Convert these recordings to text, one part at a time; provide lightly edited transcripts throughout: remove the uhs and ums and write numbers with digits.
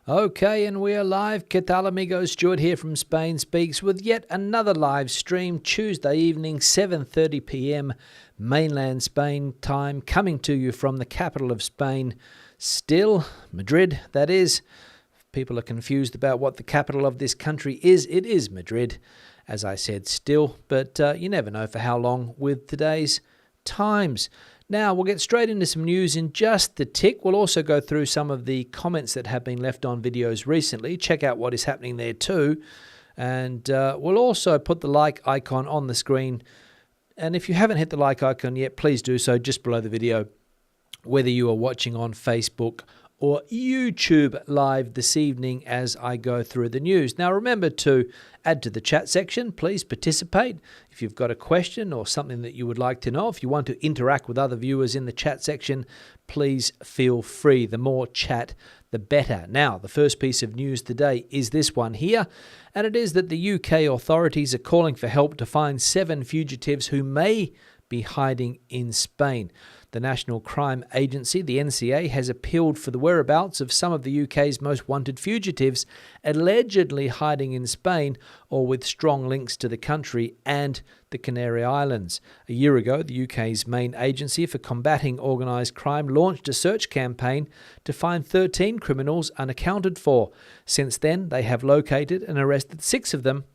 Okay, and we are live. ¿Qué tal, amigos? Stuart here from Spain Speaks with yet another live stream, Tuesday evening, 7:30 p.m. mainland Spain time, coming to you from the capital of Spain, still Madrid, that is. If people are confused about what the capital of this country is, it is Madrid, as I said, still, but you never know for how long with today's times. Now, we'll get straight into some news in just a tick. We'll also go through some of the comments that have been left on videos recently. Check out what is happening there too. And we'll also put the like icon on the screen. And if you haven't hit the like icon yet, please do so just below the video, whether you are watching on Facebook or YouTube live this evening as I go through the news. Now, remember to add to the chat section. Please participate. If you've got a question or something that you would like to know, if you want to interact with other viewers in the chat section, please feel free. The more chat, the better. Now, the first piece of news today is this one here, and it is that the UK authorities are calling for help to find 7 fugitives who may be hiding in Spain. The National Crime Agency, the NCA, has appealed for the whereabouts of some of the UK's most wanted fugitives allegedly hiding in Spain or with strong links to the country and the Canary Islands. A year ago, the UK's main agency for combating organised crime launched a search campaign to find 13 criminals unaccounted for. Since then, they have located and arrested 6 of them,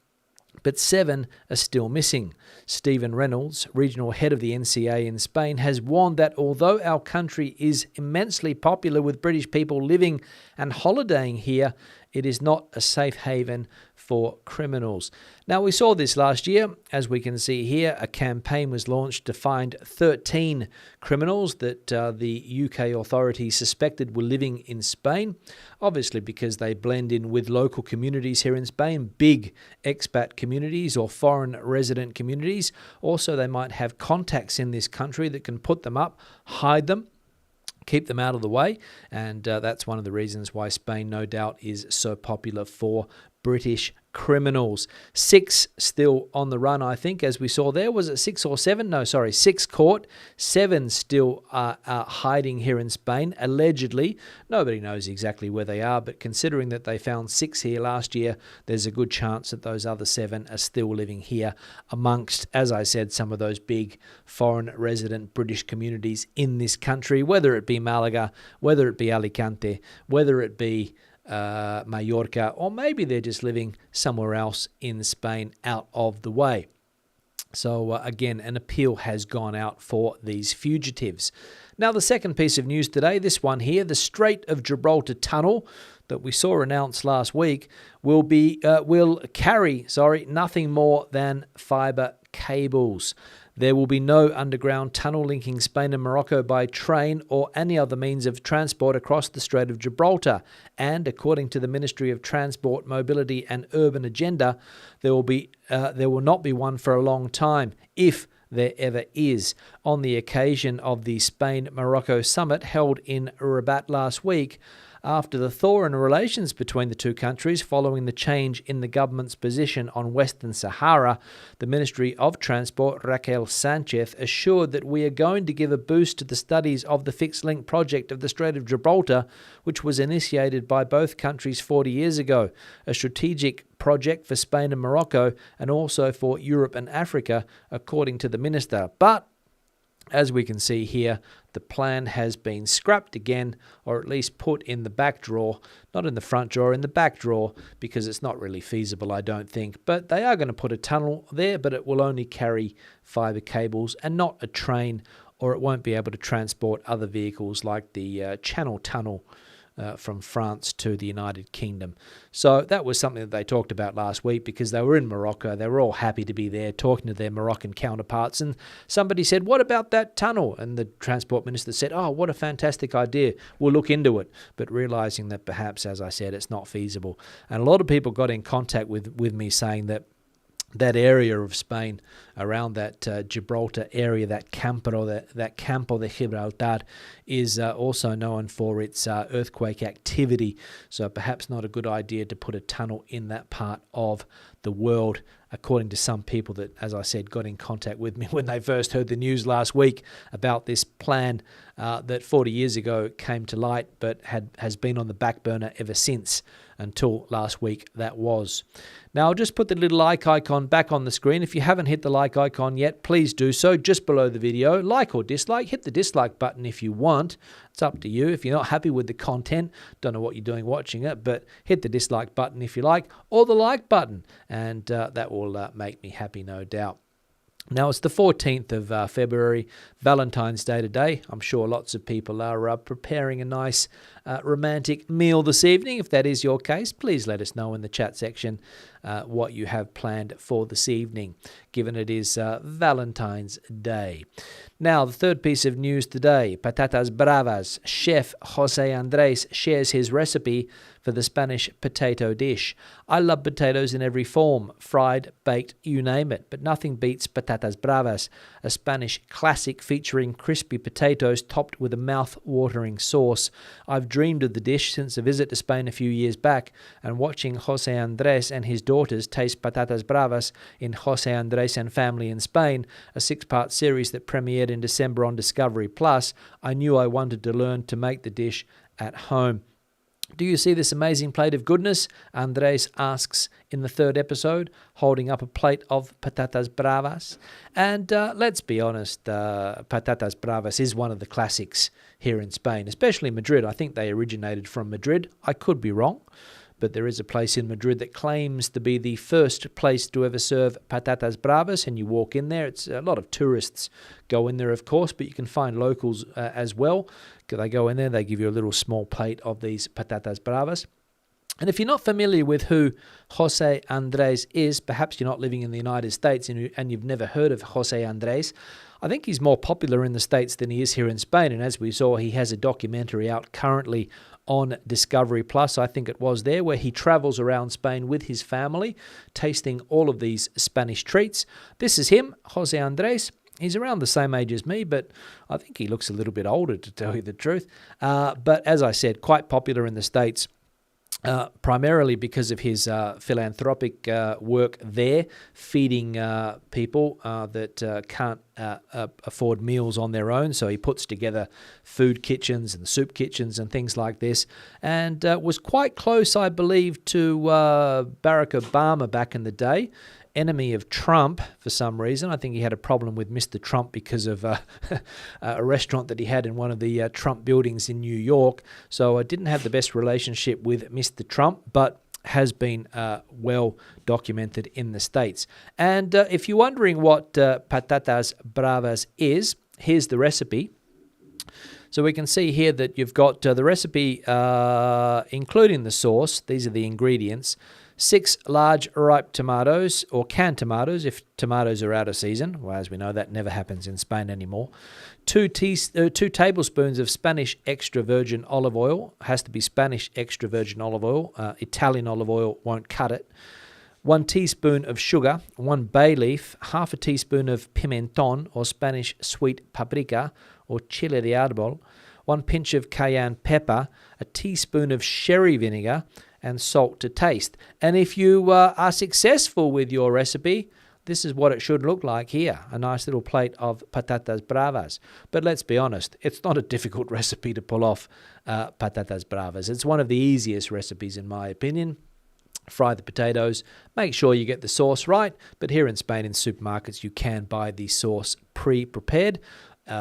but 7 are still missing. Stephen Reynolds, regional head of the NCA in Spain, has warned that although our country is immensely popular with British people living and holidaying here, it is not a safe haven for criminals. Now, we saw this last year. As we can see here, a campaign was launched to find 13 criminals that the UK authorities suspected were living in Spain, obviously because they blend in with local communities here in Spain, big expat communities or foreign resident communities. Also, they might have contacts in this country that can put them up, hide them, keep them out of the way, and that's one of the reasons why Spain, no doubt, is so popular for British criminals. 6 still on the run, I think, as we saw there. Was it 6 or 7? No, sorry, 6 caught. 7 still are hiding here in Spain, allegedly. Nobody knows exactly where they are, but considering that they found 6 here last year, there's a good chance that those other 7 are still living here amongst, as I said, some of those big foreign resident British communities in this country, whether it be Malaga, whether it be Alicante, whether it be Mallorca, or maybe they're just living somewhere else in Spain out of the way. So again, an appeal has gone out for these fugitives. Now, the second piece of news today, this one here, the Strait of Gibraltar tunnel that we saw announced last week will carry nothing more than fibre cables. There will be no underground tunnel linking Spain and Morocco by train or any other means of transport across the Strait of Gibraltar. And according to the Ministry of Transport, Mobility and Urban Agenda, there will not be one for a long time, if there ever is. On the occasion of the Spain-Morocco summit held in Rabat last week, after the thaw in relations between the two countries following the change in the government's position on Western Sahara, the Ministry of Transport, Raquel Sanchez, assured that we are going to give a boost to the studies of the fixed link project of the Strait of Gibraltar, which was initiated by both countries 40 years ago, a strategic project for Spain and Morocco and also for Europe and Africa, according to the minister. But as we can see here, the plan has been scrapped again, or at least put in the back drawer, not in the front drawer, in the back drawer, because it's not really feasible, I don't think. But they are going to put a tunnel there, but it will only carry fibre cables and not a train, or it won't be able to transport other vehicles like the Channel Tunnel from France to the United Kingdom. So that was something that they talked about last week because they were in Morocco. They were all happy to be there talking to their Moroccan counterparts. And somebody said, what about that tunnel? And the transport minister said, oh, what a fantastic idea. We'll look into it. But realizing that perhaps, as I said, it's not feasible. And a lot of people got in contact with me saying that area of Spain around that Gibraltar area, that Campo de Gibraltar, is also known for its earthquake activity. So perhaps not a good idea to put a tunnel in that part of the world according to some people that, as I said, got in contact with me when they first heard the news last week about this plan that 40 years ago came to light, but has been on the back burner ever since, until last week that was. Now, I'll just put the little like icon back on the screen. If you haven't hit the like icon yet, please do so just below the video. Like or dislike, hit the dislike button if you want. It's up to you. If you're not happy with the content, don't know what you're doing watching it, but hit the dislike button if you like, or the like button, and that will make me happy, no doubt. Now, it's the 14th of February, Valentine's Day today. I'm sure lots of people are preparing a nice romantic meal this evening. If that is your case, please let us know in the chat section what you have planned for this evening, given it is Valentine's Day. Now, the third piece of news today, Patatas Bravas. Chef Jose Andres shares his recipe for the Spanish potato dish. I love potatoes in every form, fried, baked, you name it, but nothing beats Patatas Bravas, a Spanish classic featuring crispy potatoes topped with a mouth-watering sauce. I've dreamed of the dish since a visit to Spain a few years back, and watching Jose Andres and his daughters taste Patatas Bravas in Jose Andres and Family in Spain, a 6-part series that premiered in December on Discovery Plus, I knew I wanted to learn to make the dish at home. Do you see this amazing plate of goodness? Andres asks in the third episode, holding up a plate of patatas bravas. And let's be honest, patatas bravas is one of the classics here in Spain, especially Madrid. I think they originated from Madrid. I could be wrong, but there is a place in Madrid that claims to be the first place to ever serve patatas bravas, and you walk in there. It's a lot of tourists go in there, of course, but you can find locals as well. They go in there, they give you a little small plate of these patatas bravas. And if you're not familiar with who Jose Andres is, perhaps you're not living in the United States and you've never heard of Jose Andres, I think he's more popular in the States than he is here in Spain. And as we saw, he has a documentary out currently on Discovery Plus, I think it was there, where he travels around Spain with his family, tasting all of these Spanish treats. This is him, Jose Andres. He's around the same age as me, but I think he looks a little bit older, to tell you the truth. But as I said, quite popular in the States, primarily because of his philanthropic work there, feeding people that can't afford meals on their own. So he puts together food kitchens and soup kitchens and things like this, and was quite close, I believe, to Barack Obama back in the day. Enemy of Trump for some reason. I think he had a problem with Mr. Trump because of a restaurant that he had in one of the Trump buildings in New York. So I didn't have the best relationship with Mr. Trump, but has been well documented in the States. And if you're wondering what patatas bravas is, here's the recipe. So we can see here that you've got the recipe, including the sauce. These are the ingredients. 6 large ripe tomatoes, or canned tomatoes if tomatoes are out of season. Well, as we know, that never happens in Spain anymore. 2 tablespoons of Spanish extra virgin olive oil. Has to be Spanish extra virgin olive oil. Italian olive oil won't cut it. 1 teaspoon of sugar, 1 bay leaf, half a teaspoon of pimentón, or Spanish sweet paprika, or chile de árbol, 1 pinch of cayenne pepper, a teaspoon of sherry vinegar, and salt to taste. And if you are successful with your recipe, this is what it should look like here, a nice little plate of patatas bravas. But let's be honest, it's not a difficult recipe to pull off patatas bravas. It's one of the easiest recipes in my opinion. Fry the potatoes, make sure you get the sauce right, but here in Spain in supermarkets you can buy the sauce pre-prepared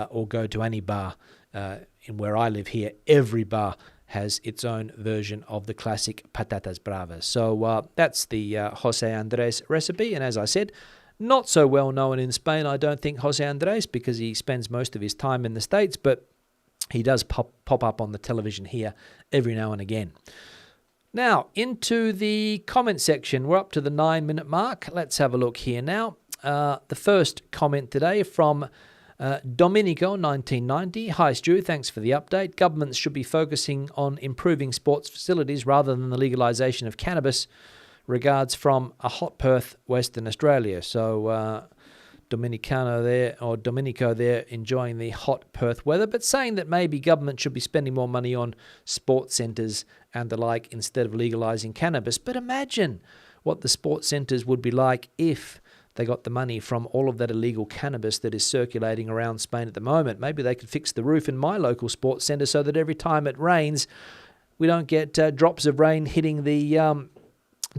or go to any bar. In where I live here, every bar has its own version of the classic patatas bravas. So that's the Jose Andres recipe. And as I said, not so well known in Spain, I don't think, Jose Andres, because he spends most of his time in the States, but he does pop up on the television here every now and again. Now, into the comment section. We're up to the 9-minute mark. Let's have a look here now. The first comment today from Domenico, 1990. Hi, Stu. Thanks for the update. Governments should be focusing on improving sports facilities rather than the legalisation of cannabis. Regards from a hot Perth, Western Australia. So Domenico there enjoying the hot Perth weather, but saying that maybe government should be spending more money on sports centres and the like instead of legalising cannabis. But imagine what the sports centres would be like if they got the money from all of that illegal cannabis that is circulating around Spain at the moment. Maybe they could fix the roof in my local sports centre so that every time it rains, we don't get drops of rain hitting the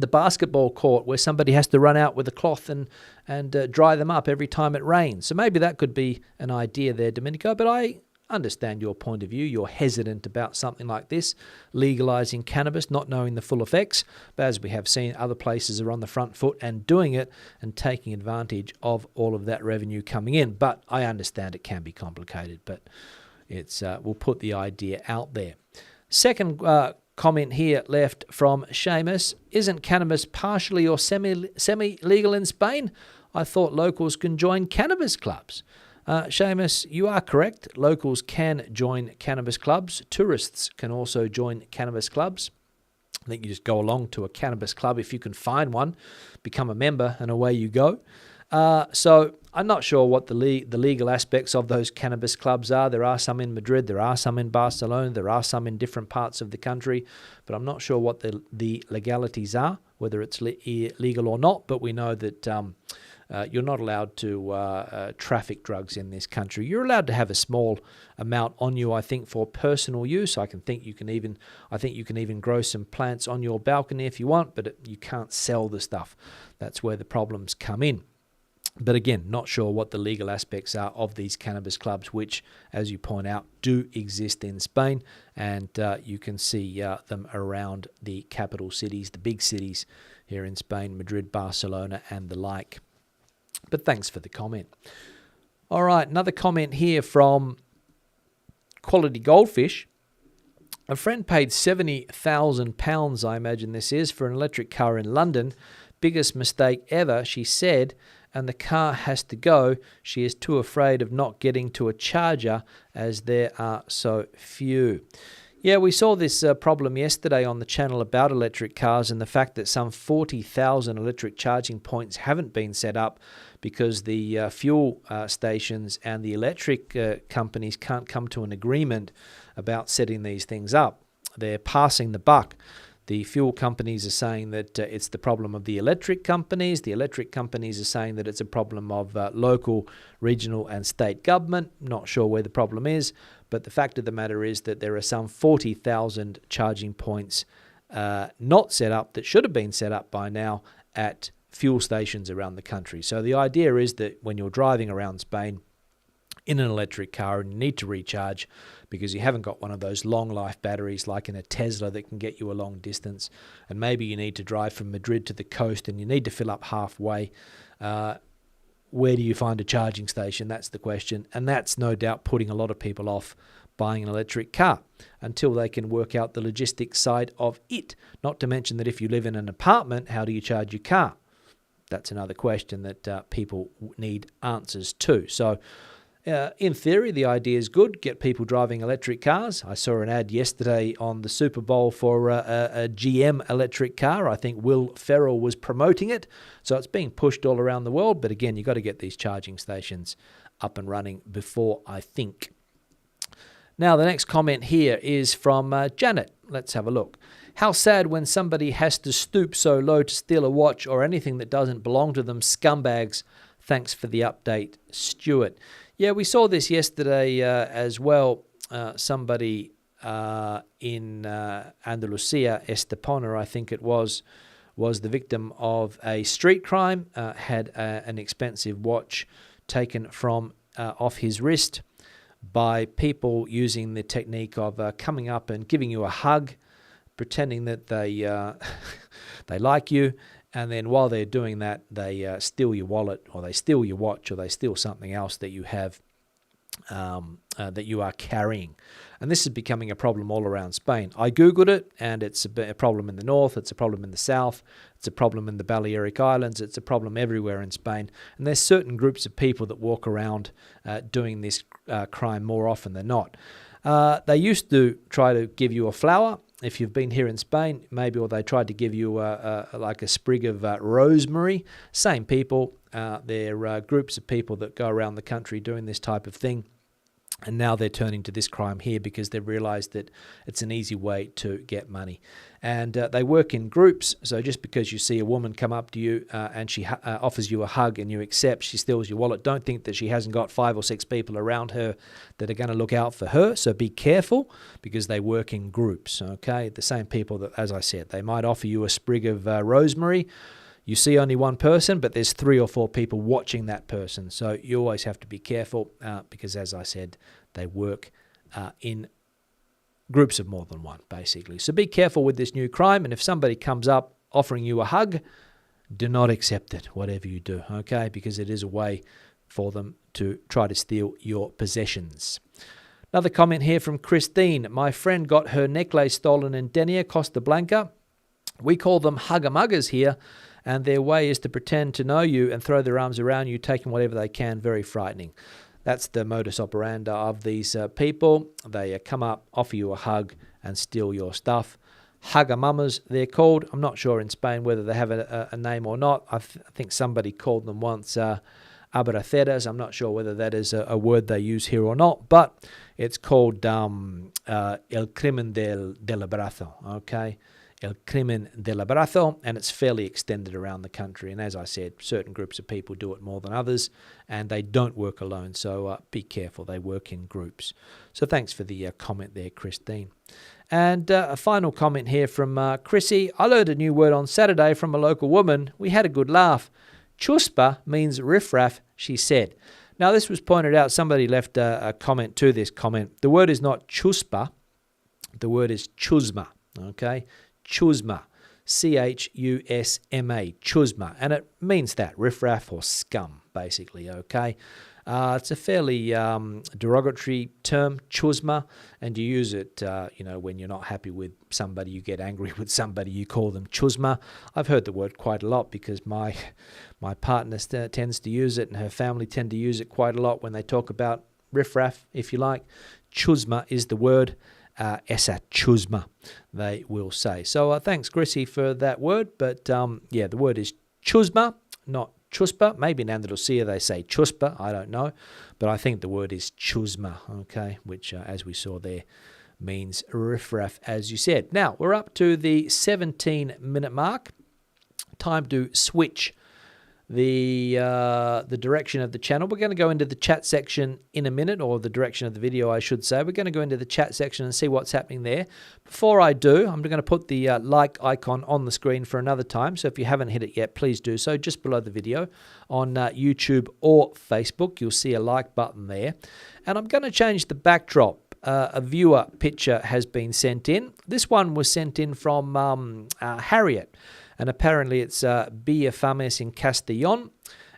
basketball court where somebody has to run out with a cloth and dry them up every time it rains. So maybe that could be an idea there, Domenico. But I understand your point of view. You're hesitant about something like this, legalising cannabis, not knowing the full effects. But as we have seen, other places are on the front foot and doing it and taking advantage of all of that revenue coming in. But I understand it can be complicated, but we'll put the idea out there. Second comment here left from Seamus. Isn't cannabis partially or semi-legal in Spain? I thought locals can join cannabis clubs. Seamus, you are correct. Locals can join cannabis clubs. Tourists can also join cannabis clubs. I think you just go along to a cannabis club if you can find one, become a member, and away you go. So I'm not sure what the legal aspects of those cannabis clubs are. There are some in Madrid, there are some in Barcelona, there are some in different parts of the country, but I'm not sure what the legalities are, whether it's legal or not. But we know that you're not allowed to traffic drugs in this country. You're allowed to have a small amount on you, I think, for personal use. I think you can even grow some plants on your balcony if you want, but you can't sell the stuff. That's where the problems come in. But again, not sure what the legal aspects are of these cannabis clubs, which, as you point out, do exist in Spain, and you can see them around the capital cities, the big cities here in Spain, Madrid, Barcelona, and the like. But thanks for the comment. All right, another comment here from Quality Goldfish. A friend paid £70,000, I imagine this is, for an electric car in London. Biggest mistake ever, she said, and the car has to go. She is too afraid of not getting to a charger as there are so few. Yeah, we saw this problem yesterday on the channel about electric cars and the fact that some 40,000 electric charging points haven't been set up because the fuel stations and the electric companies can't come to an agreement about setting these things up. They're passing the buck. The fuel companies are saying that it's the problem of the electric companies. The electric companies are saying that it's a problem of local, regional and state government. Not sure where the problem is, but the fact of the matter is that there are some 40,000 charging points not set up that should have been set up by now at fuel stations around the country. So the idea is that when you're driving around Spain in an electric car and you need to recharge because you haven't got one of those long life batteries like in a Tesla that can get you a long distance, and maybe you need to drive from Madrid to the coast and you need to fill up halfway, where do you find a charging station? That's the question, and that's no doubt putting a lot of people off buying an electric car until they can work out the logistics side of it. Not to mention that if you live in an apartment, how do you charge your car? That's another question that people need answers to. So in theory, the idea is good. Get people driving electric cars. I saw an ad yesterday on the Super Bowl for a GM electric car. I think Will Ferrell was promoting it. So it's being pushed all around the world. But again, you've got to get these charging stations up and running before, I think. Now, the next comment here is from Janet. Let's have a look. How sad when somebody has to stoop so low to steal a watch or anything that doesn't belong to them. Scumbags. Thanks for the update, Stuart. Yeah, we saw this yesterday as well. Somebody in Andalusia, Estepona, I think it was the victim of a street crime, had an expensive watch taken from off his wrist by people using the technique of coming up and giving you a hug, pretending that they they like you. And then while they're doing that, they steal your wallet, or they steal your watch, or they steal something else that you have, that you are carrying. And this is becoming a problem all around Spain. I Googled it, and it's a problem in the north, it's a problem in the south, it's a problem in the Balearic Islands, it's a problem everywhere in Spain. And there's certain groups of people that walk around doing this crime more often than not. They used to try to give you a flower. If you've been here in Spain, maybe, or they tried to give you like a sprig of rosemary. Same people. They're groups of people that go around the country doing this type of thing. And now they're turning to this crime here because they've realized that it's an easy way to get money. And they work in groups. So just because you see a woman come up to you and she offers you a hug and you accept, she steals your wallet, don't think that she hasn't got 5 or 6 people around her that are going to look out for her. So be careful because they work in groups, okay? The same people that, as I said, they might offer you a sprig of rosemary. You see only one person, but there's 3 or 4 people watching that person. So you always have to be careful because, as I said, they work in groups of more than one, basically. So be careful with this new crime. And if somebody comes up offering you a hug, do not accept it, whatever you do, okay? Because it is a way for them to try to steal your possessions. Another comment here from Christine. My friend got her necklace stolen in Denia, Costa Blanca. We call them hugger-muggers here. And their way is to pretend to know you and throw their arms around you, taking whatever they can. Very frightening. That's the modus operandi of these people. They come up, offer you a hug, and steal your stuff. Hugger-mummers, they're called. I'm not sure in Spain whether they have a name or not. I think somebody called them once abraceras. I'm not sure whether that is a word they use here or not, but it's called el crimen del abrazo, okay? El crimen del abrazo, and it's fairly extended around the country. And as I said, certain groups of people do it more than others, and they don't work alone. So be careful. They work in groups. So thanks for the comment there, Christine. And a final comment here from Chrissy. I learned a new word on Saturday from a local woman. We had a good laugh. Chuspa means riffraff, she said. Now, this was pointed out. Somebody left a comment to this comment. The word is not chuspa. The word is chusma, okay? Chusma, C-H-U-S-M-A, chusma, and it means that, riffraff or scum, basically, okay? It's a fairly derogatory term, chusma, and you use it, when you're not happy with somebody, you get angry with somebody, you call them chusma. I've heard the word quite a lot because my partner tends to use it, and her family tend to use it quite a lot when they talk about riffraff, if you like. Chusma is the word. Esa chusma, they will say. So thanks, Chrissy, for that word. But the word is chusma, not chuspa. Maybe in Andalusia they say chuspa. I don't know. But I think the word is chusma, okay, which, as we saw there, means riffraff, as you said. Now, we're up to the 17-minute mark. Time to switch the direction of the channel. We're going to go into the chat section in a minute, or the direction of the video, I should say. We're going to go into the chat section and see what's happening there. Before I do, I'm going to put the like icon on the screen for another time. So if you haven't hit it yet, please do so. Just below the video on YouTube or Facebook, you'll see a like button there. And I'm going to change the backdrop. A viewer picture has been sent in. This one was sent in from Harriet. And apparently it's Villafames in Castellón.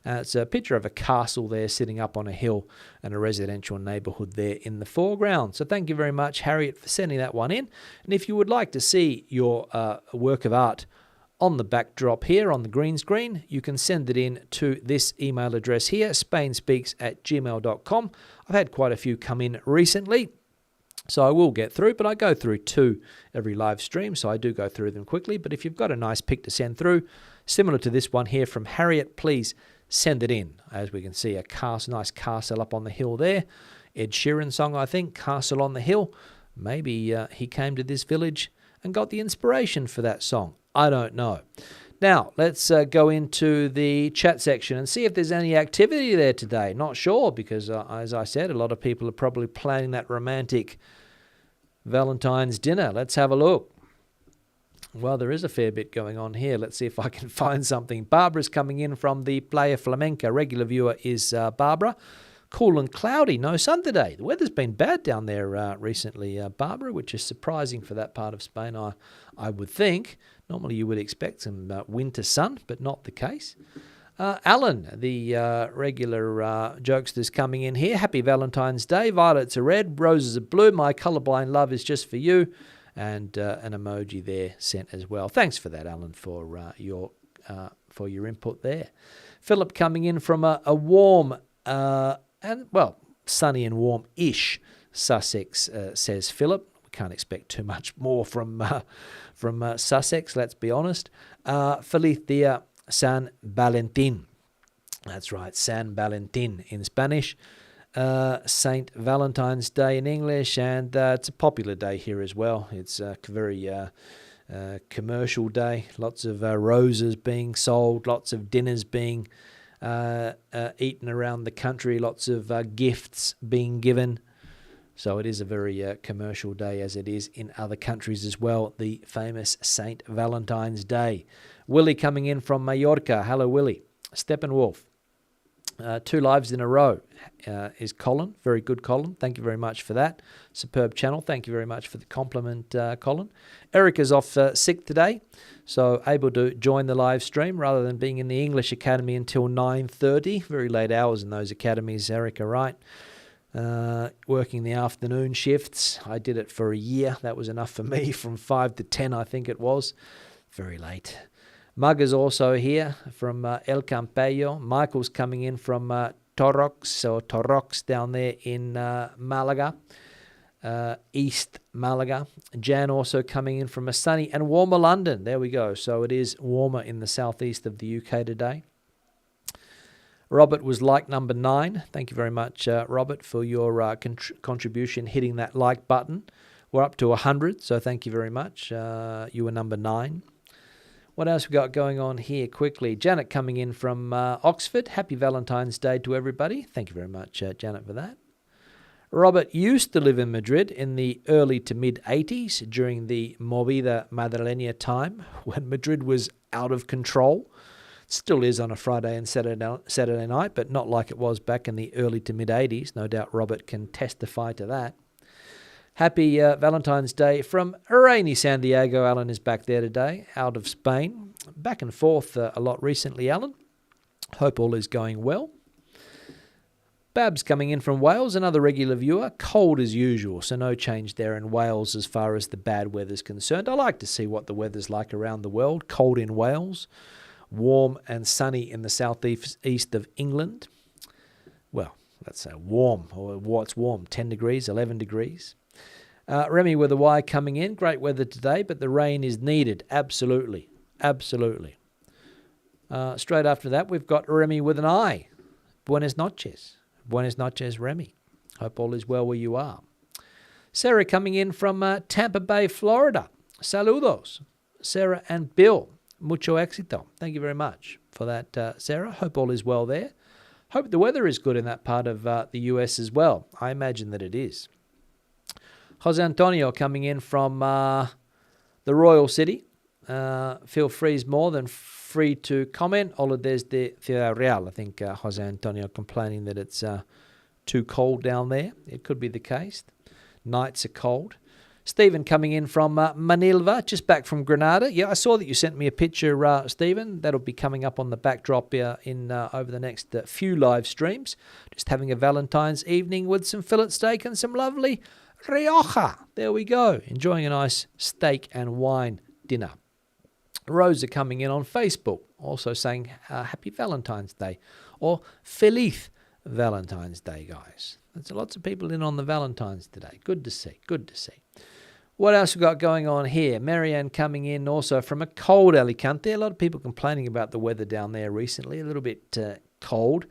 It's a picture of a castle there sitting up on a hill and a residential neighbourhood there in the foreground. So thank you very much, Harriet, for sending that one in. And if you would like to see your work of art on the backdrop here on the green screen, you can send it in to this email address here, spainspeaks@gmail.com. I've had quite a few come in recently. So I will get through, but I go through 2 every live stream, so I do go through them quickly. But if you've got a nice pic to send through, similar to this one here from Harriet, please send it in. As we can see, a nice castle up on the hill there. Ed Sheeran song, I think, Castle on the Hill. Maybe he came to this village and got the inspiration for that song. I don't know. Now, let's go into the chat section and see if there's any activity there today. Not sure because, as I said, a lot of people are probably planning that romantic Valentine's dinner. Let's have a look. Well, there is a fair bit going on here. Let's see if I can find something. Barbara's coming in from the Playa Flamenca. Regular viewer is Barbara. Cool and cloudy. No sun today. The weather's been bad down there recently, Barbara, which is surprising for that part of Spain, I would think. Normally you would expect some winter sun, but not the case. Alan, the regular jokester's coming in here. Happy Valentine's Day. Violets are red, roses are blue. My colourblind love is just for you. And an emoji there sent as well. Thanks for that, Alan, for your input there. Philip coming in from a warm sunny and warm-ish Sussex, says Philip. We can't expect too much more from Sussex, let's be honest. Feliz Dia San Valentin. That's right, San Valentin in Spanish. St. Valentine's Day in English, and it's a popular day here as well. It's a very commercial day. Lots of roses being sold, lots of dinners being eaten around the country, lots of gifts being given. So it is a very commercial day, as it is in other countries as well, the famous St. Valentine's Day. Willie coming in from Mallorca. Hello, Willie. Steppenwolf. 2 lives in a row is Colin. Very good, Colin. Thank you very much for that. Superb channel. Thank you very much for the compliment, Colin. Eric is off sick today, so able to join the live stream rather than being in the English Academy until 9:30. Very late hours in those academies, Eric, all right. Working the afternoon shifts. I did it for a year. That was enough for me, from 5 to 10, I think it was. Very late. Mug is also here from El Campello. Michael's coming in from Torrox down there in Malaga, East Malaga. Jan also coming in from a sunny and warmer London. There we go. So it is warmer in the southeast of the UK today. Robert was like number 9. Thank you very much, Robert, for your contribution, hitting that like button. We're up to 100, so thank you very much. You were number 9. What else we got going on here quickly? Janet coming in from Oxford. Happy Valentine's Day to everybody. Thank you very much, Janet, for that. Robert used to live in Madrid in the early to mid-80s during the Movida Madrileña time, when Madrid was out of control. Still is on a Friday and Saturday night, but not like it was back in the early to mid-80s. No doubt Robert can testify to that. Happy Valentine's Day from rainy San Diego. Alan is back there today, out of Spain. Back and forth a lot recently, Alan. Hope all is going well. Babs coming in from Wales, another regular viewer. Cold as usual, so no change there in Wales as far as the bad weather's concerned. I like to see what the weather's like around the world. Cold in Wales, warm and sunny in the southeast of England. Well, let's say warm, or what's warm, 10 degrees, 11 degrees. Remy with a Y coming in. Great weather today, but the rain is needed. Absolutely. Absolutely. Straight after that, we've got Remy with an I. Buenas noches. Buenas noches, Remy. Hope all is well where you are. Sarah coming in from Tampa Bay, Florida. Saludos. Sarah and Bill. Mucho éxito. Thank you very much for that, Sarah. Hope all is well there. Hope the weather is good in that part of the US as well. I imagine that it is. Jose Antonio coming in from the Royal City. Feel free is more than free to comment. Hola desde Ciudad Real. I think Jose Antonio complaining that it's too cold down there. It could be the case. Nights are cold. Stephen coming in from Manilva, just back from Granada. Yeah, I saw that you sent me a picture, Stephen. That'll be coming up on the backdrop in over the next few live streams. Just having a Valentine's evening with some fillet steak and some lovely Rioja. There we go. Enjoying a nice steak and wine dinner. Rosa coming in on Facebook, also saying Happy Valentine's Day, or Feliz Valentine's Day, guys. There's lots of people in on the Valentine's today. Good to see. Good to see. What else we got going on here? Marianne coming in also from a cold Alicante. A lot of people complaining about the weather down there recently. A little bit cold.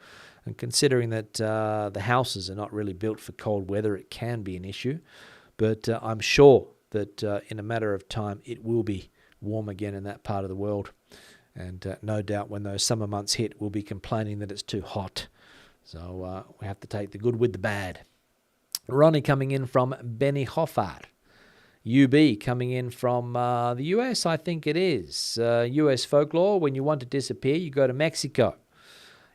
And considering that the houses are not really built for cold weather, it can be an issue. But I'm sure that in a matter of time, it will be warm again in that part of the world. And no doubt when those summer months hit, we'll be complaining that it's too hot. So we have to take the good with the bad. Ronnie coming in from Benihofar. UB coming in from the US, I think it is. US folklore, when you want to disappear, you go to Mexico.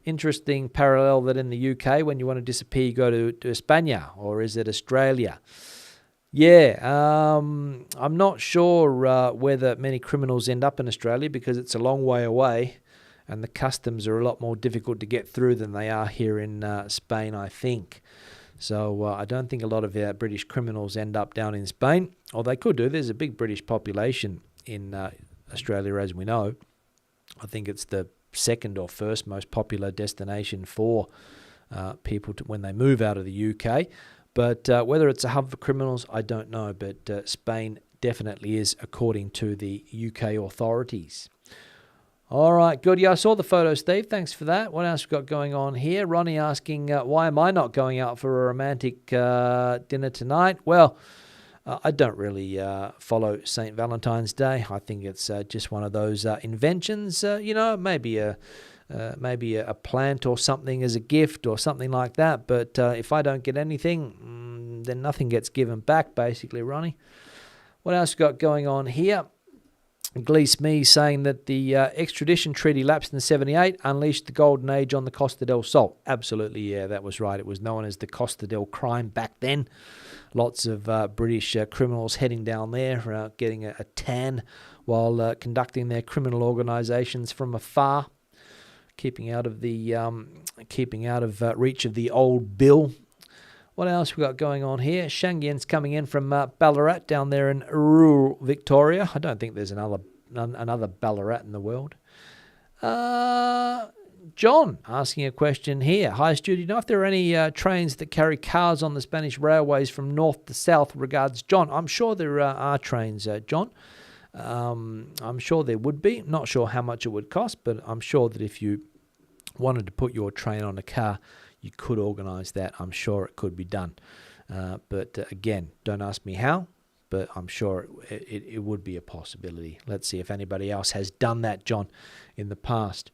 Interesting parallel that in the UK, when you want to disappear, you go to España, or is it Australia? Yeah, I'm not sure whether many criminals end up in Australia because it's a long way away and the customs are a lot more difficult to get through than they are here in Spain, I think. So I don't think a lot of British criminals end up down in Spain, or they could do. There's a big British population in Australia, as we know. I think it's the second or first most popular destination for people when they move out of the UK. But whether it's a hub for criminals, I don't know. But Spain definitely is, according to the UK authorities. All right, good. Yeah, I saw the photo, Steve. Thanks for that. What else we got going on here? Ronnie asking, why am I not going out for a romantic dinner tonight? Well, I don't really follow St. Valentine's Day. I think it's just one of those inventions. Maybe a plant or something as a gift or something like that. But if I don't get anything, then nothing gets given back, basically, Ronnie. What else we got going on here? Gleese Me saying that the extradition treaty lapsed in 1978 unleashed the golden age on the Costa del Sol. Absolutely, yeah, that was right. It was known as the Costa del Crime back then. Lots of British criminals heading down there, getting a tan while conducting their criminal organisations from afar, keeping out of reach of the old bill. What else we got going on here? Shangyen's coming in from Ballarat down there in rural Victoria. I don't think there's another Ballarat in the world. John asking a question here. Hi, Stu. Do you know if there are any trains that carry cars on the Spanish railways from north to south? Regards, John. I'm sure there are trains, John. I'm sure there would be. Not sure how much it would cost, but I'm sure that if you wanted to put your train on a car, you could organise that. I'm sure it could be done. But again, don't ask me how, but I'm sure it would be a possibility. Let's see if anybody else has done that, John, in the past.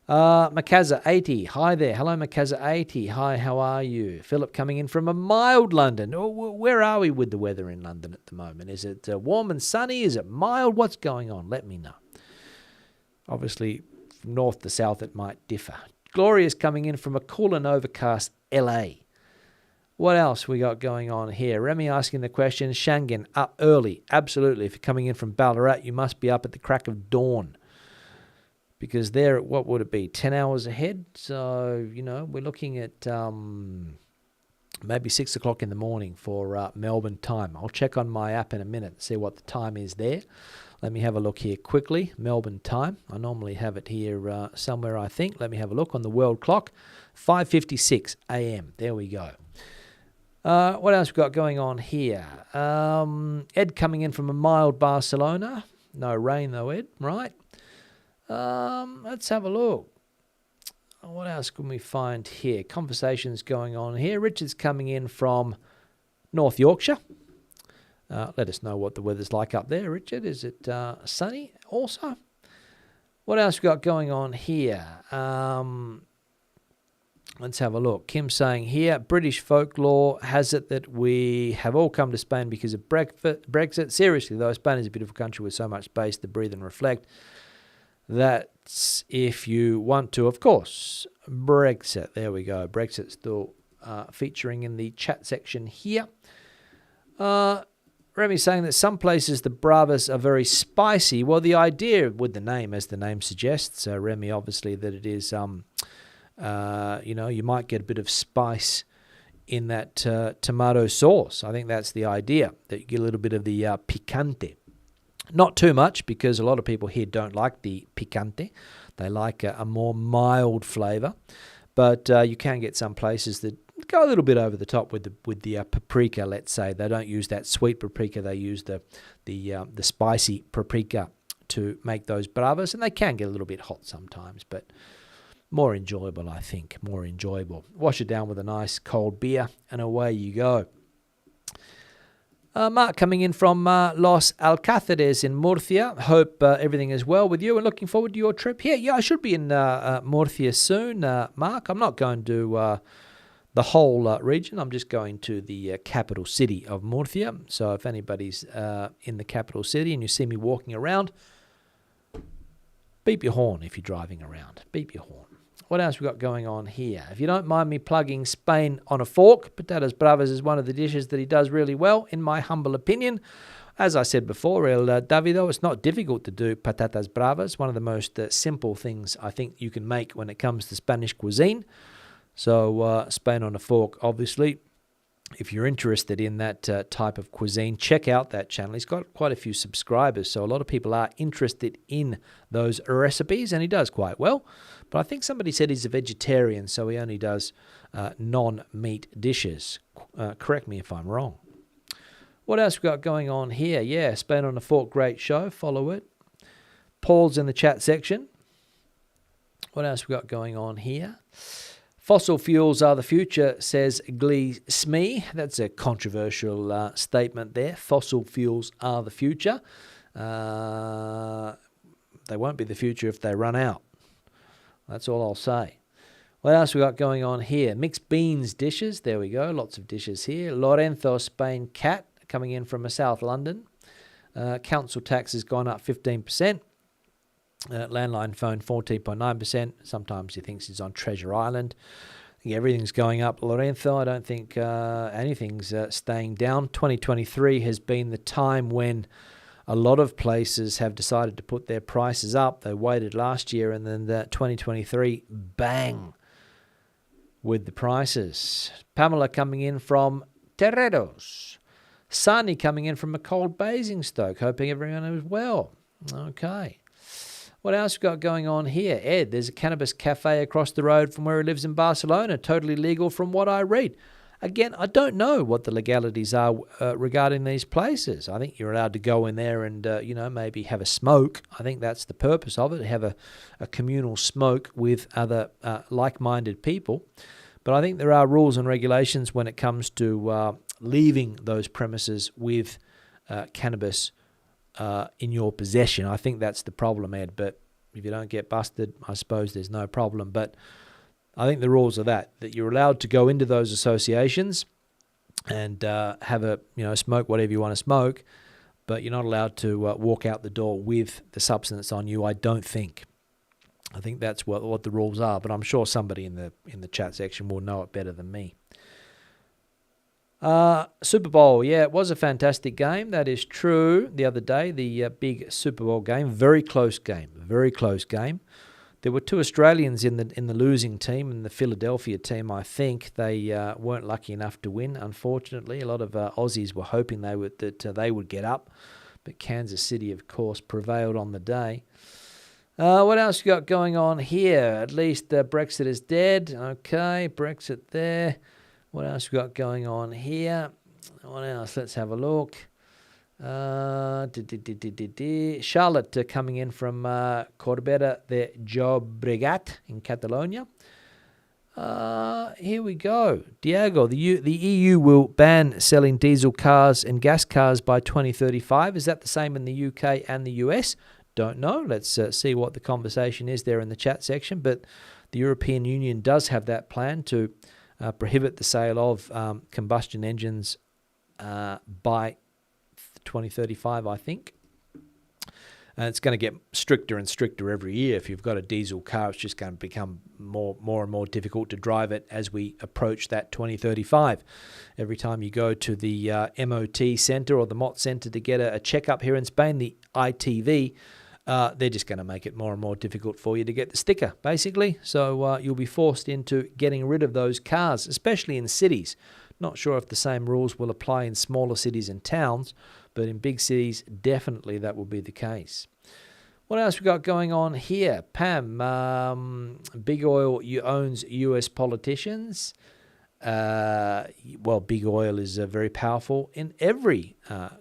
Makaza80, hi there. Hello, Makaza80. Hi, how are you? Philip coming in from a mild London. Oh, where are we with the weather in London at the moment? Is it warm and sunny? Is it mild? What's going on? Let me know. Obviously, from north to south, it might differ. Gloria's coming in from a cool and overcast LA. What else we got going on here? Remy asking the question, Shangan, up early. Absolutely. If you're coming in from Ballarat, you must be up at the crack of dawn. Because there, what would it be, 10 hours ahead? So, we're looking at maybe 6 o'clock in the morning for Melbourne time. I'll check on my app in a minute and see what the time is there. Let me have a look here quickly. Melbourne time. I normally have it here somewhere, I think. Let me have a look on the world clock. 5:56 a.m. There we go. What else we got going on here? Ed coming in from a mild Barcelona. No rain though, Ed. Right. Let's have a look. What else can we find here? Conversations going on here. Richard's coming in from North Yorkshire. Let us know what the weather's like up there, Richard. Is it sunny also? What else we got going on here? Let's have a look. Kim saying here, British folklore has it that we have all come to Spain because of Brexit. Seriously, though, Spain is a beautiful country with so much space to breathe and reflect. That's if you want to, of course. Brexit. There we go. Brexit still featuring in the chat section here. Remy saying that some places the bravas are very spicy. Well, the idea with the name, as the name suggests, Remy, obviously, that it is, you might get a bit of spice in that tomato sauce. I think that's the idea, that you get a little bit of the picante. Not too much, because a lot of people here don't like the picante. They like a more mild flavour. But you can get some places that go a little bit over the top with the paprika, let's say. They don't use that sweet paprika. They use the spicy paprika to make those bravas, and they can get a little bit hot sometimes, but more enjoyable, I think. More enjoyable. Wash it down with a nice cold beer, and away you go. Mark coming in from Los Alcázares in Murcia. Hope everything is well with you and looking forward to your trip here. Yeah, I should be in Murcia soon, Mark. I'm not going to the whole region. I'm just going to the capital city of Murcia. So if anybody's in the capital city and you see me walking around, beep your horn if you're driving around. Beep your horn. What else we got going on here? If you don't mind me plugging Spain on a fork, patatas bravas is one of the dishes that he does really well, in my humble opinion. As I said before, El Davido, it's not difficult to do patatas bravas. One of the most simple things I think you can make when it comes to Spanish cuisine. So Spain on a fork, obviously. If you're interested in that type of cuisine, check out that channel. He's got quite a few subscribers, so a lot of people are interested in those recipes, and he does quite well. But I think somebody said he's a vegetarian, so he only does non-meat dishes. Correct me if I'm wrong. What else we got going on here? Yeah, Spain on a Fork, great show. Follow it. Paul's in the chat section. What else we got going on here? Fossil fuels are the future, says Glee Smee. That's a controversial statement there. Fossil fuels are the future. They won't be the future if they run out. That's all I'll say. What else we got going on here? Mixed beans dishes. There we go. Lots of dishes here. Lorenzo, Spain cat coming in from South London. Council tax has gone up 15%. Landline phone 14.9%. Sometimes he thinks he's on Treasure Island. I think everything's going up, Lorenzo. I don't think anything's staying down. 2023 has been the time when a lot of places have decided to put their prices up. They waited last year, and then 2023, bang, with the prices. Pamela coming in from Terreros. Sani coming in from a cold Basingstoke. Hoping everyone is well. Okay. What else we got going on here? Ed, there's a cannabis cafe across the road from where he lives in Barcelona. Totally legal from what I read. Again, I don't know what the legalities are regarding these places. I think you're allowed to go in there and, maybe have a smoke. I think that's the purpose of it, have a communal smoke with other like-minded people. But I think there are rules and regulations when it comes to leaving those premises with cannabis in your possession. I think that's the problem, Ed. But if you don't get busted, I suppose there's no problem. But I think the rules are that you're allowed to go into those associations and have a smoke whatever you want to smoke, but you're not allowed to walk out the door with the substance on you. I don't think. I think that's what the rules are. But I'm sure somebody in the chat section will know it better than me. Super Bowl, yeah, it was a fantastic game. That is true. The other day, the big Super Bowl game, very close game. There were two Australians in the losing team, and the Philadelphia team, I think. They weren't lucky enough to win, unfortunately. A lot of Aussies were hoping they would get up, but Kansas City, of course, prevailed on the day. What else you got going on here? At least Brexit is dead. Okay, Brexit there. What else we got going on here? What else? Let's have a look. Charlotte coming in from Corbera de Llobregat in Catalonia. Here we go. Diego, the EU will ban selling diesel cars and gas cars by 2035. Is that the same in the UK and the US? Don't know. Let's see what the conversation is there in the chat section. But the European Union does have that plan to prohibit the sale of combustion engines by 2035, I think. And it's going to get stricter and stricter every year. If you've got a diesel car, it's just going to become more and more difficult to drive it as we approach that 2035. Every time you go to the MOT centre or the MOT centre to get a checkup here in Spain, the ITV, they're just going to make it more and more difficult for you to get the sticker, basically. So you'll be forced into getting rid of those cars, especially in cities. Not sure if the same rules will apply in smaller cities and towns, but in big cities, definitely that will be the case. What else we got going on here? Pam, Big Oil owns US politicians. Big Oil is very powerful in every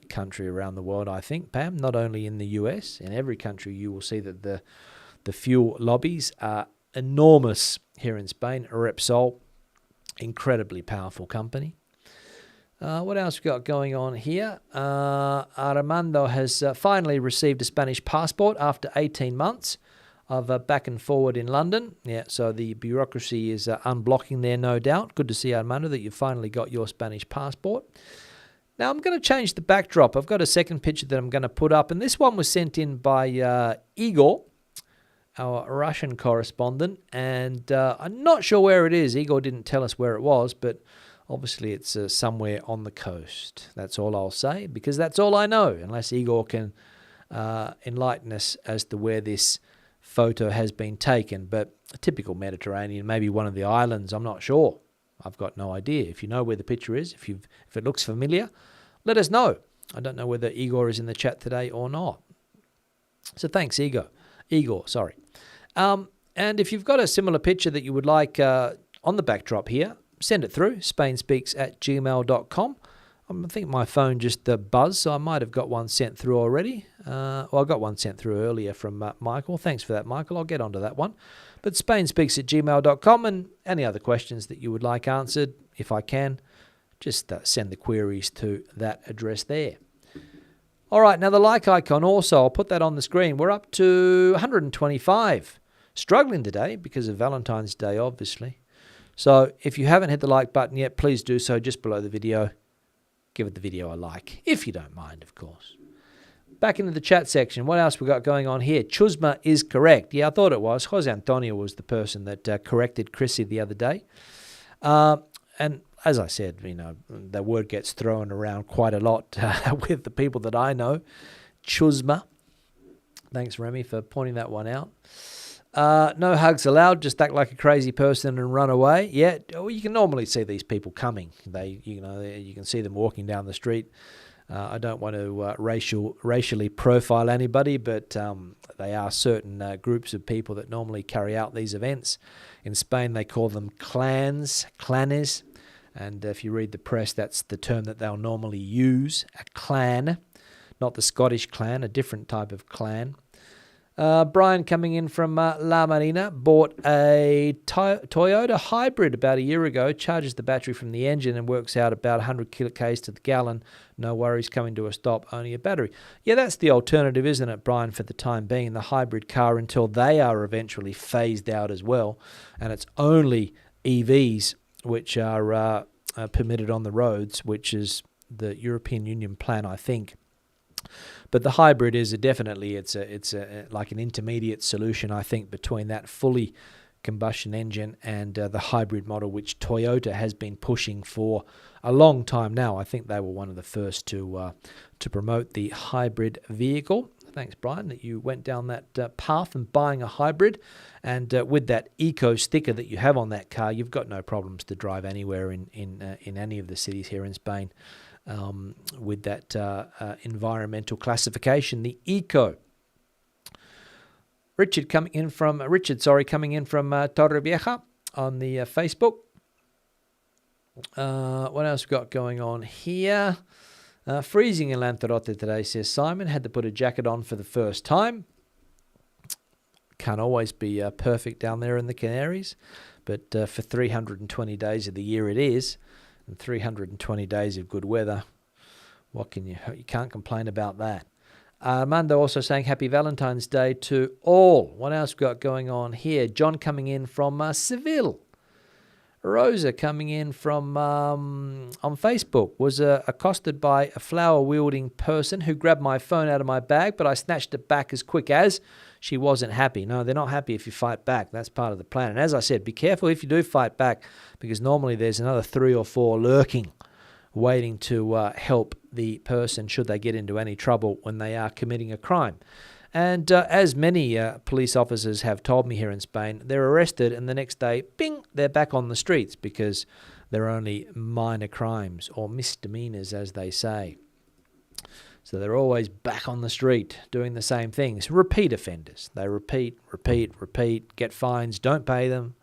country around the world, I think, Pam, not only in the US. In every country you will see that the fuel lobbies are enormous here in Spain. Repsol, incredibly powerful company. What else we got going on here? Armando has finally received a Spanish passport after 18 months of back and forward in London. Yeah, so the bureaucracy is unblocking there, no doubt. Good to see, Armando, that you've finally got your Spanish passport. Now, I'm going to change the backdrop. I've got a second picture that I'm going to put up, and this one was sent in by Igor, our Russian correspondent, and I'm not sure where it is. Igor didn't tell us where it was, but obviously it's somewhere on the coast. That's all I'll say, because that's all I know, unless Igor can enlighten us as to where this photo has been taken. But a typical Mediterranean, maybe one of the islands, I'm not sure. I've got no idea. If you know where the picture is, if it looks familiar, let us know. I don't know whether Igor is in the chat today or not. So thanks, Igor. And if you've got a similar picture that you would like on the backdrop here, send it through, spainspeaks@gmail.com. I think my phone just buzzed, so I might have got one sent through already. I got one sent through earlier from Michael. Thanks for that, Michael. I'll get onto that one. But spainspeaks@gmail.com, and any other questions that you would like answered, if I can, just send the queries to that address there. All right, now the like icon also, I'll put that on the screen. We're up to 125. Struggling today because of Valentine's Day, obviously. So if you haven't hit the like button yet, please do so just below the video. Give it the video a like, if you don't mind, of course. Back into the chat section. What else we got going on here? Chusma is correct. Yeah, I thought it was. Jose Antonio was the person that corrected Chrissy the other day. And as I said, the word gets thrown around quite a lot with the people that I know. Chusma. Thanks, Remy, for pointing that one out. No hugs allowed. Just act like a crazy person and run away. Yeah, well, you can normally see these people coming. You can see them walking down the street. I don't want to racially profile anybody, but they are certain groups of people that normally carry out these events. In Spain, they call them clanes. And if you read the press, that's the term that they'll normally use, a clan, not the Scottish clan, a different type of clan. Brian coming in from La Marina bought a Toyota hybrid about a year ago, charges the battery from the engine and works out about 100 k's to the gallon. No worries, coming to a stop, only a battery. Yeah, that's the alternative, isn't it, Brian, for the time being, the hybrid car until they are eventually phased out as well. And it's only EVs which are permitted on the roads, which is the European Union plan, I think. But the hybrid is definitely it's like an intermediate solution, I think, between that fully combustion engine and the hybrid model, which Toyota has been pushing for a long time now. I think they were one of the first to promote the hybrid vehicle. Thanks, Brian, that you went down that path and buying a hybrid. And with that eco sticker that you have on that car, you've got no problems to drive anywhere in any of the cities here in Spain. With that environmental classification, the eco. Richard coming in from Torrevieja on the Facebook. What else we got going on here? Freezing in Lanzarote today, says Simon. Had to put a jacket on for the first time. Can't always be perfect down there in the Canaries, but for 320 days of the year it is. And 320 days of good weather. You can't complain about that. Armando also saying Happy Valentine's Day to all. What else we got going on here? John coming in from Seville. Rosa coming in from on Facebook was accosted by a flower-wielding person who grabbed my phone out of my bag, but I snatched it back as quick as. She wasn't happy. No, they're not happy if you fight back. That's part of the plan. And as I said, be careful if you do fight back, because normally there's another 3 or 4 lurking, waiting to help the person should they get into any trouble when they are committing a crime. And as many police officers have told me here in Spain, they're arrested and the next day, bing, they're back on the streets because they're only minor crimes or misdemeanors, as they say. So they're always back on the street doing the same things. Repeat offenders. They repeat, get fines, don't pay them.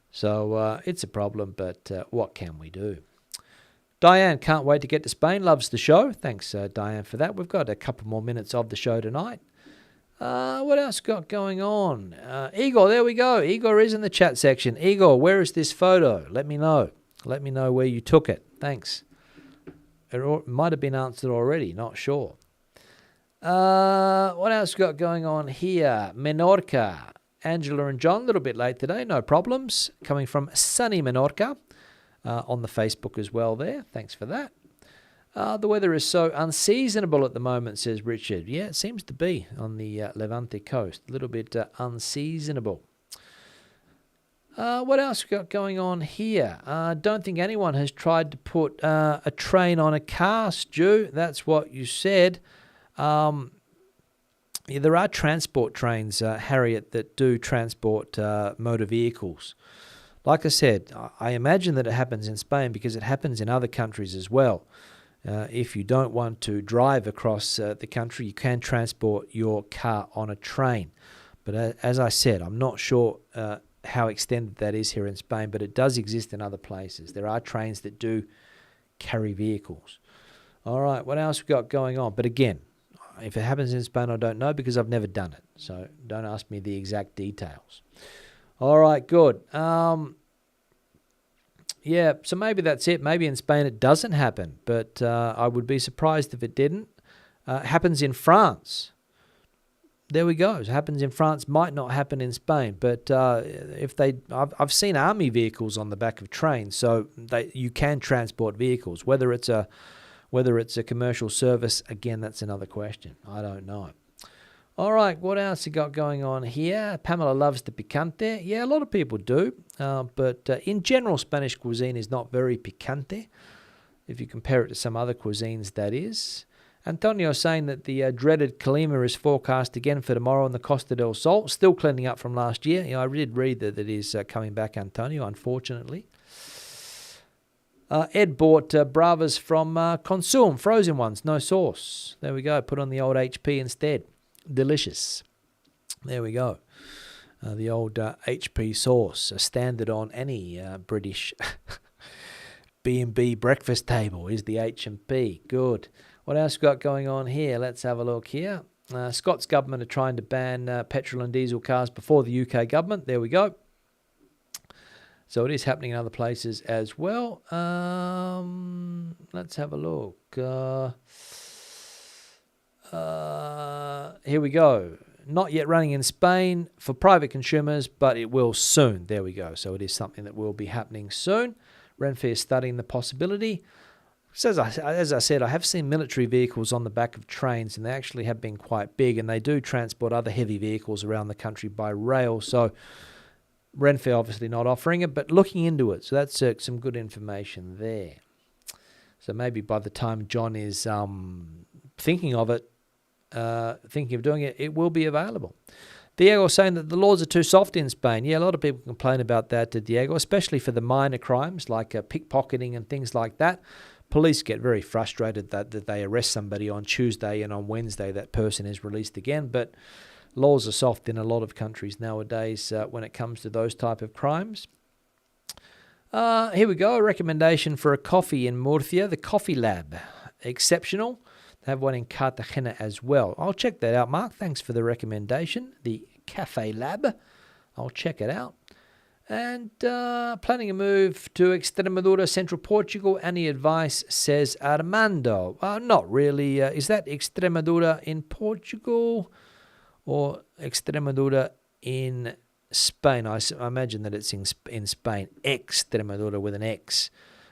So it's a problem, but what can we do? Diane, can't wait to get to Spain. Loves the show. Thanks, Diane, for that. We've got a couple more minutes of the show tonight. What else got going on? Igor, there we go. Igor is in the chat section. Igor, where is this photo? Let me know. Let me know where you took it. Thanks. It might have been answered already. Not sure. What else got going on here? Menorca. Angela and John, a little bit late today. No problems. Coming from sunny Menorca. On the Facebook as well there. Thanks for that. The weather is so unseasonable at the moment, says Richard. Yeah, it seems to be on the Levante coast. A little bit unseasonable. What else we got going on here? Don't think anyone has tried to put a train on a car, Stu. That's what you said. Yeah, there are transport trains, Harriet, that do transport motor vehicles. Like I said, I imagine that it happens in Spain because it happens in other countries as well. If you don't want to drive across the country, you can transport your car on a train. But as I said, I'm not sure how extended that is here in Spain, but it does exist in other places. There are trains that do carry vehicles. All right, what else we got going on? But again, if it happens in Spain, I don't know because I've never done it. So don't ask me the exact details. All right, good. Yeah, so maybe that's it. Maybe in Spain it doesn't happen, but I would be surprised if it didn't. It happens in France. There we go. It happens in France, might not happen in Spain, but I've seen army vehicles on the back of trains, so you can transport vehicles. Whether it's a commercial service, again, that's another question. I don't know. All right, what else you got going on here? Pamela loves the picante. Yeah, a lot of people do, but in general, Spanish cuisine is not very picante. If you compare it to some other cuisines, that is. Antonio saying that the dreaded Calima is forecast again for tomorrow on the Costa del Sol. Still cleaning up from last year. I did read that it is coming back, Antonio, unfortunately. Ed bought bravas from Consum, frozen ones, no sauce. There we go. Put on the old HP instead. Delicious. There we go. The old HP sauce, standard on any British B&B breakfast table is the H&P. Good. What else we got going on here? Let's have a look here. Scott's government are trying to ban petrol and diesel cars before the UK government. There we go. So it is happening in other places as well. Let's have a look. Here we go. Not yet running in Spain for private consumers, but it will soon. There we go. So it is something that will be happening soon. Renfe is studying the possibility. So as I said, I have seen military vehicles on the back of trains, and they actually have been quite big, and they do transport other heavy vehicles around the country by rail. So Renfe obviously not offering it, but looking into it. So that's some good information there. So maybe by the time John is thinking of it, thinking of doing it, it will be available. Diego saying that the laws are too soft in Spain. Yeah, a lot of people complain about that to Diego, especially for the minor crimes like pickpocketing and things like that. Police get very frustrated that they arrest somebody on Tuesday and on Wednesday that person is released again. But laws are soft in a lot of countries nowadays when it comes to those type of crimes. Here we go. A recommendation for a coffee in Murcia, the Coffee Lab. Exceptional. They have one in Cartagena as well. I'll check that out, Mark. Thanks for the recommendation. The Cafe Lab. I'll check it out. And planning a move to Extremadura, central Portugal. Any advice, says Armando? Not really. Is that Extremadura in Portugal or Extremadura in Spain? I imagine that it's in Spain. Extremadura with an X.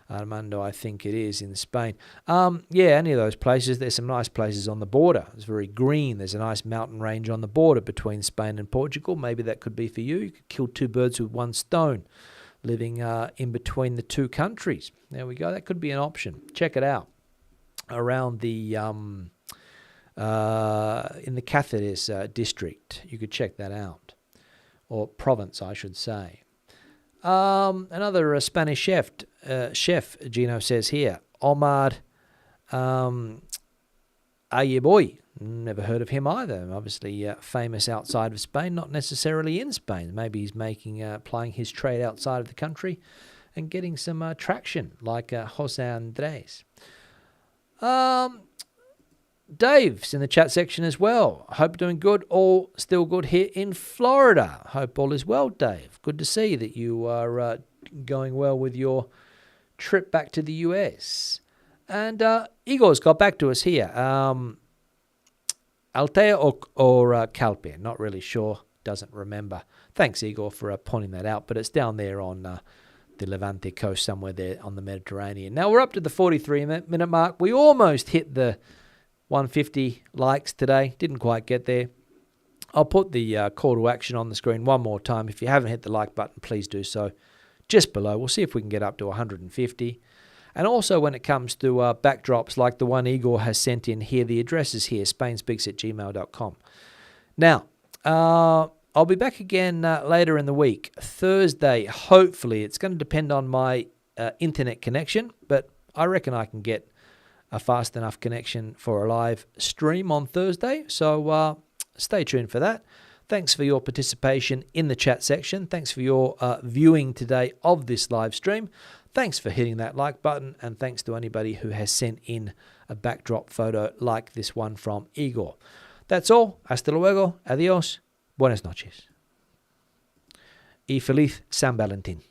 Armando, I think it is in Spain. Yeah, any of those places. There's some nice places on the border. It's very green. There's a nice mountain range on the border between Spain and Portugal. Maybe that could be for you. You could kill two birds with one stone, living in between the two countries. There we go. That could be an option. Check it out. Around the in the Cáceres district, you could check that out, or province, I should say. Another Spanish chef, Gino says here, Omar Ayeboy. Never heard of him either. Obviously famous outside of Spain, not necessarily in Spain. Maybe he's plying his trade outside of the country and getting some traction, like Jose Andres. Dave's in the chat section as well. Hope doing good. All still good here in Florida. Hope all is well, Dave. Good to see that you are going well with your trip back to the US. And Igor's got back to us here. Altea or Calpe? Not really sure. Doesn't remember. Thanks, Igor, for pointing that out. But it's down there on the Levante coast, somewhere there on the Mediterranean. Now we're up to the 43-minute mark. We almost hit the 150 likes today. Didn't quite get there. I'll put the call to action on the screen one more time. If you haven't hit the like button, please do so. Just below. We'll see if we can get up to 150. And also when it comes to backdrops like the one Igor has sent in here, the address is here, spainspeaks@gmail.com. Now, I'll be back again later in the week. Thursday, hopefully. It's going to depend on my internet connection, but I reckon I can get a fast enough connection for a live stream on Thursday. So stay tuned for that. Thanks for your participation in the chat section. Thanks for your viewing today of this live stream. Thanks for hitting that like button, and thanks to anybody who has sent in a backdrop photo like this one from Igor. That's all. Hasta luego. Adiós. Buenas noches. Y feliz San Valentín.